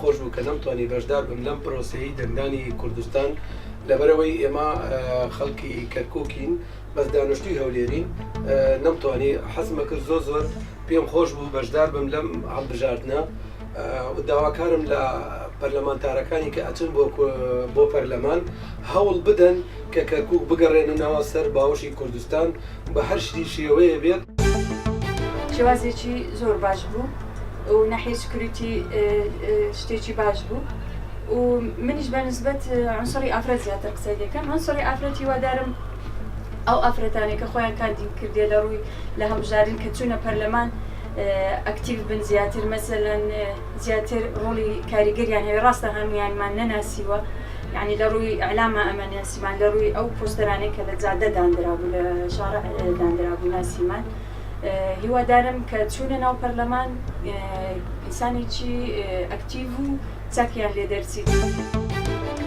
خۆش بوو کە نەمتوانی بەشدار بم لەم پرۆسەی دەنگدانی کوردستان لەبەرەوەی ئێمە خەڵکی کەرکووکین بەس دانیشتووی هەولێرین نەمتوانی حەزمە کرد زۆر پێم خۆش بوو بەشدار بم لەم هەڵبژاردنە داواکارم لە پەرلەمانتارەکانی کە ئەچن بۆ پەرلەمان هەوڵ بدەن کە کەرکووک بگەڕێننەوە سەر باوەشی کوردستان بە هەر شێوەیە بێت. شێوازێکی زۆر باش بوو و ناحیە سکیوریتی شتێکی باش بوو و منیش بەنسبەت عنسری ئافرەت زیاتر قسەی دەکەم. عنسری ئافرەتی وادارم ئەو ئافرەتانێک کە خۆیان کاندین کردێ لە ڕووی لە هەڵبژارین کە چوونە پەرلەمان ئەکتیڤ بن زیاتر مەسەلەن زیاتر ڕۆڵی کاریگەریان هەیە ڕاستە هەمویانمان نەناسیوە یعنی لە ڕووی ئەعلامە ئەمە ناسیمان لە ڕووی ئەو پۆستەرانەی کە لە جادە دانرابوو لە شارع دانرابوو ناسیمان. هیوادارم کە چوونە ناو پەرلەمان ئینسانێکی ئەکتیڤ و چاکیان لێ دەرچیت.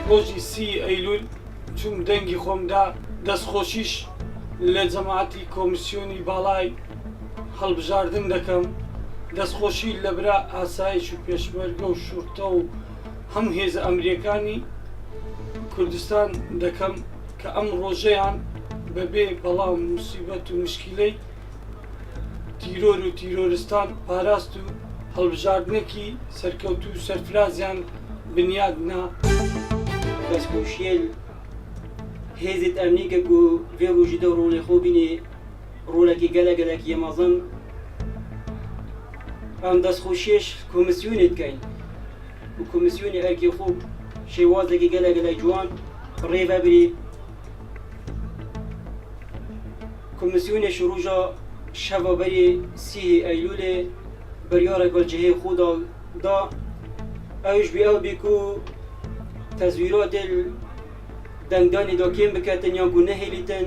ڕۆژی 30 ئەیلول چوم دەنگی خۆمدا دەستخۆشیش لە جەماعەتی کۆمیسیۆنی باڵای هەڵبژاردن دەکەم. دەستخۆشی لە برا ئاسایش و پێشمەرگە و شورتە و هەموو هێزە ئەمریکانی کوردستان دەکەم کە ئەم ڕۆژەیان بەبێ بەڵام موسیبەت و مشکلەی تیرۆر و تیرۆرستان پاراست و هەڵبژاردنێکی سەرکەوت و سەرفرازیان بنیادنا. دەستخۆشیە هێزت ئەمنیکە و vê rojî de rolê xwe bînê rolekî gelek yemazin em destxweşiyê komisyonê dikein û komisyonê erkê xwe şêwazekî gelek ciwan rê vebirî. Komisyonê ji roja şeva berê 30 Eylûlê biryarek cihê xwe da ew ji ew bê ku tezwîratê dengdanê da kêm biketin yan ku nehêlîtin